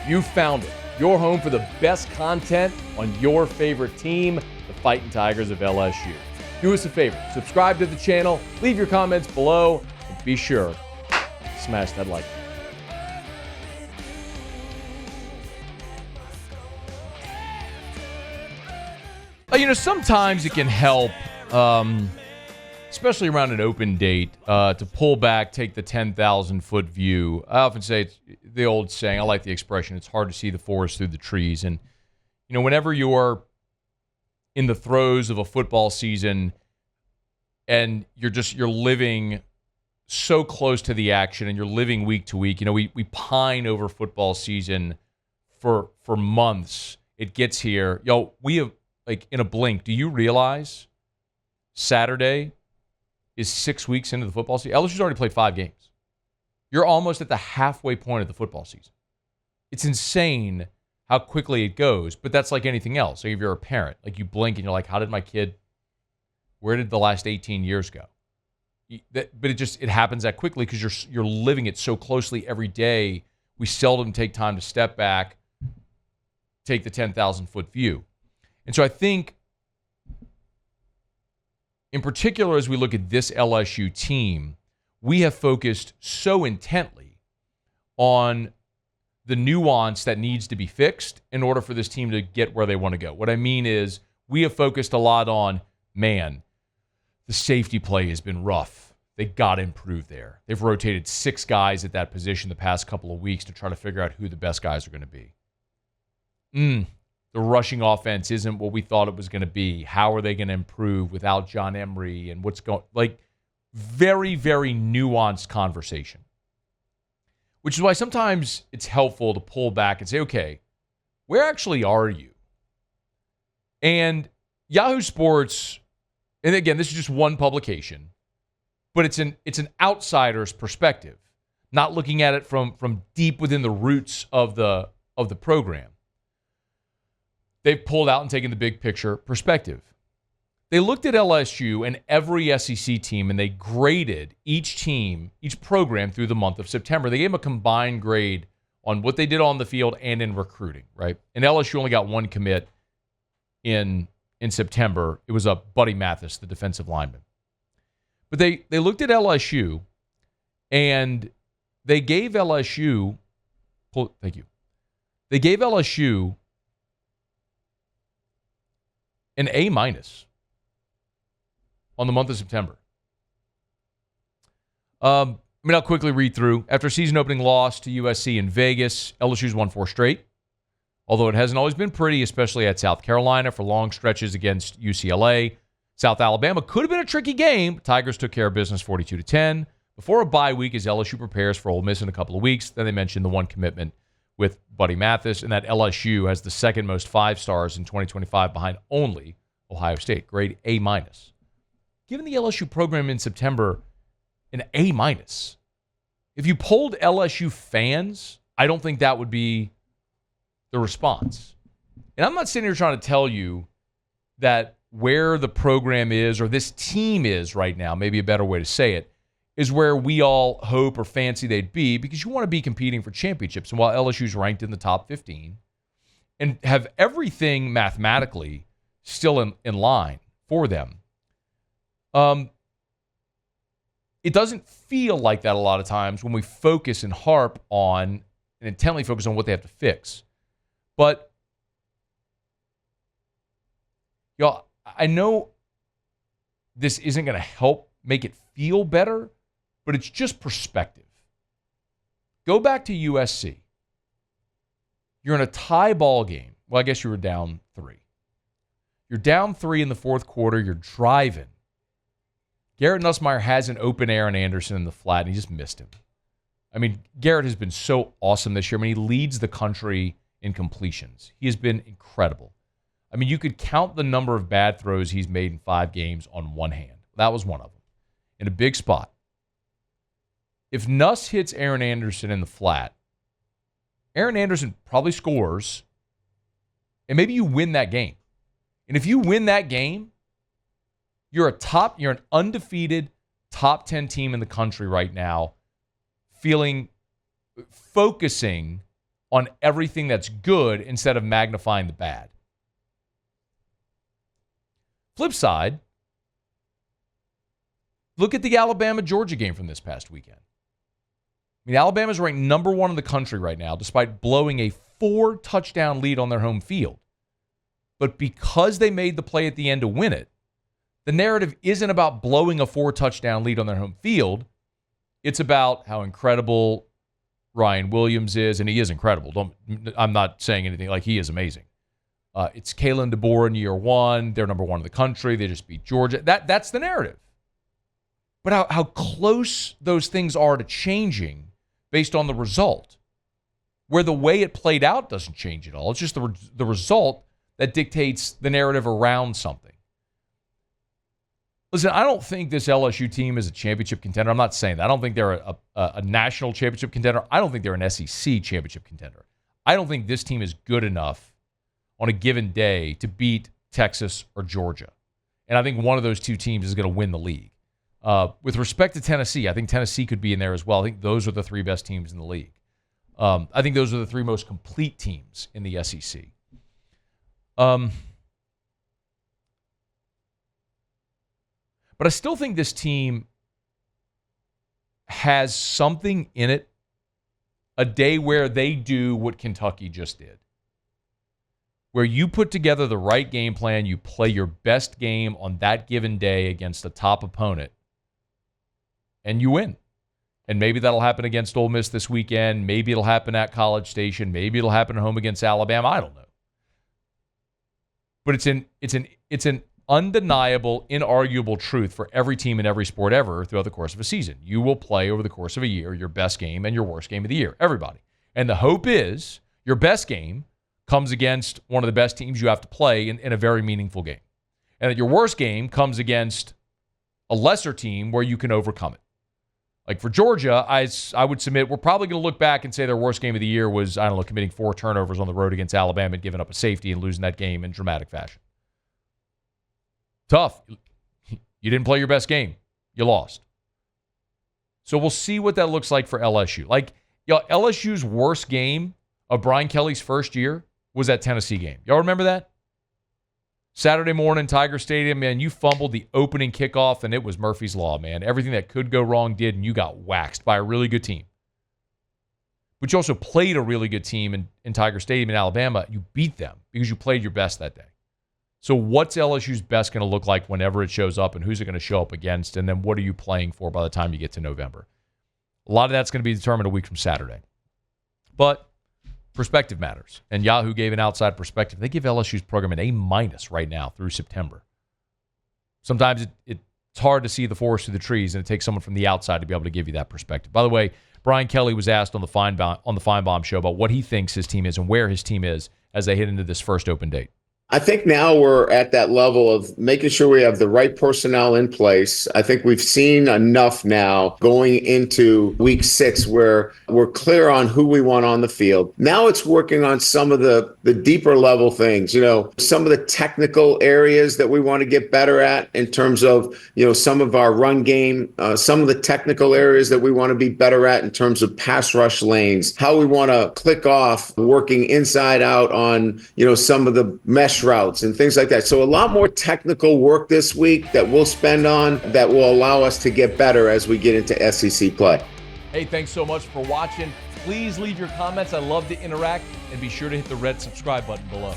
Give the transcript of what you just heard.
You found it. Your home for the best content on your favorite team, the Fighting Tigers of LSU. Do us a favor, subscribe to the channel, leave your comments below, and be sure to smash that like button. Sometimes it can help, especially around an open date, to pull back, take the 10,000-foot view. I often say it's the old saying, I like the expression, it's hard to see the forest through the trees. And, whenever you're in the throes of a football season and you're living so close to the action and you're living week to week, we pine over football season for months. It gets here. We have, in a blink, do you realize Saturday is 6 weeks into the football season? LSU's already played 5 games. You're almost at the halfway point of the football season. It's insane how quickly it goes, but that's like anything else. If you're a parent, you blink and you're like, where did the last 18 years go? But it happens that quickly because you're living it so closely every day. We seldom take time to step back, take the 10,000-foot view. And so I think, in particular, as we look at this LSU team, we have focused so intently on the nuance that needs to be fixed in order for this team to get where they want to go. What I mean is we have focused a lot on, the safety play has been rough. They got to improve there. They've rotated 6 guys at that position the past couple of weeks to try to figure out who the best guys are going to be. The rushing offense isn't what we thought it was going to be. How are they going to improve without John Emery and what's going very, very nuanced conversation. Which is why sometimes it's helpful to pull back and say, okay, where actually are you? And Yahoo Sports, and again, this is just one publication, but it's an outsider's perspective, not looking at it from deep within the roots of the program. They've pulled out and taken the big picture perspective. They looked at LSU and every SEC team, and they graded each team, each program through the month of September. They gave them a combined grade on what they did on the field and in recruiting, right? And LSU only got 1 commit in September. It was Buddy Mathis, the defensive lineman. But they looked at LSU, and they gave LSU, thank you. They gave LSU an A- on the month of September. I'll quickly read through. After season opening loss to USC in Vegas, LSU's won 4 straight. Although it hasn't always been pretty, especially at South Carolina for long stretches against UCLA. South Alabama could have been a tricky game. Tigers took care of business 42-10. Before a bye week as LSU prepares for Ole Miss in a couple of weeks. Then they mentioned the 1 commitment with Buddy Mathis, and that LSU has the second most 5-stars in 2025 behind only Ohio State, grade A-. Given the LSU program in September, an A-. If you polled LSU fans, I don't think that would be the response. And I'm not sitting here trying to tell you that where the program is or this team is right now, maybe a better way to say it, is where we all hope or fancy they'd be, because you want to be competing for championships. And while LSU's ranked in the top 15 and have everything mathematically still in line for them, it doesn't feel like that a lot of times when we focus and harp on and intently focus on what they have to fix. But, I know this isn't going to help make it feel better, but it's just perspective. Go back to USC. You're in a tie ball game. Well, I guess you were down 3. You're down 3 in the fourth quarter. You're driving. Garrett Nussmeier has an open Aaron Anderson in the flat, and he just missed him. Garrett has been so awesome this year. He leads the country in completions. He has been incredible. You could count the number of bad throws he's made in 5 games on one hand. That was one of them. In a big spot. If Nuss hits Aaron Anderson in the flat, Aaron Anderson probably scores, and maybe you win that game. And if you win that game, you're an undefeated top 10 team in the country right now, focusing on everything that's good instead of magnifying the bad. Flip side, look at the Alabama-Georgia game from this past weekend. I mean, Alabama's ranked number 1 in the country right now, despite blowing a 4-touchdown lead on their home field. But because they made the play at the end to win it, the narrative isn't about blowing a 4-touchdown lead on their home field. It's about how incredible Ryan Williams is, and he is incredible. I'm not saying anything like he is amazing. It's Kalen DeBoer in year 1. They're number 1 in the country. They just beat Georgia. That's the narrative. But how close those things are to changing based on the result, where the way it played out doesn't change at all. It's just the result that dictates the narrative around something. Listen, I don't think this LSU team is a championship contender. I'm not saying that. I don't think they're a national championship contender. I don't think they're an SEC championship contender. I don't think this team is good enough on a given day to beat Texas or Georgia. And I think one of those two teams is going to win the league. With respect to Tennessee, I think Tennessee could be in there as well. I think those are the 3 best teams in the league. I think those are the 3 most complete teams in the SEC. But I still think this team has something in it, a day where they do what Kentucky just did, where you put together the right game plan, you play your best game on that given day against a top opponent, and you win. And maybe that'll happen against Ole Miss this weekend. Maybe it'll happen at College Station. Maybe it'll happen at home against Alabama. I don't know. But it's an undeniable, inarguable truth for every team in every sport ever throughout the course of a season. You will play over the course of a year your best game and your worst game of the year. Everybody. And the hope is your best game comes against one of the best teams you have to play in a very meaningful game. And that your worst game comes against a lesser team where you can overcome it. Like for Georgia, I would submit we're probably going to look back and say their worst game of the year was, committing 4 turnovers on the road against Alabama and giving up a safety and losing that game in dramatic fashion. Tough. You didn't play your best game. You lost. So we'll see what that looks like for LSU. LSU's worst game of Brian Kelly's first year was that Tennessee game. Y'all remember that? Saturday morning, Tiger Stadium, man, you fumbled the opening kickoff, and it was Murphy's Law, man. Everything that could go wrong did, and you got waxed by a really good team. But you also played a really good team in Tiger Stadium in Alabama. You beat them because you played your best that day. So what's LSU's best going to look like whenever it shows up, and who's it going to show up against, and then what are you playing for by the time you get to November? A lot of that's going to be determined a week from Saturday. But perspective matters, and Yahoo gave an outside perspective. They give LSU's program an A- right now through September. Sometimes it's hard to see the forest through the trees, and it takes someone from the outside to be able to give you that perspective. By the way, Brian Kelly was asked on the Feinbaum show about what he thinks his team is and where his team is as they hit into this first open date. I think now we're at that level of making sure we have the right personnel in place. I think we've seen enough now going into week 6 where we're clear on who we want on the field. Now it's working on some of the deeper level things, some of the technical areas that we want to get better at in terms of, some of our run game, some of the technical areas that we want to be better at in terms of pass rush lanes, how we want to click off working inside out on, some of the mesh routes and things like that. So a lot more technical work this week that we'll spend on that will allow us to get better as we get into SEC play. Hey, thanks so much for watching. Please leave your comments. I love to interact, and be sure to hit the red subscribe button below.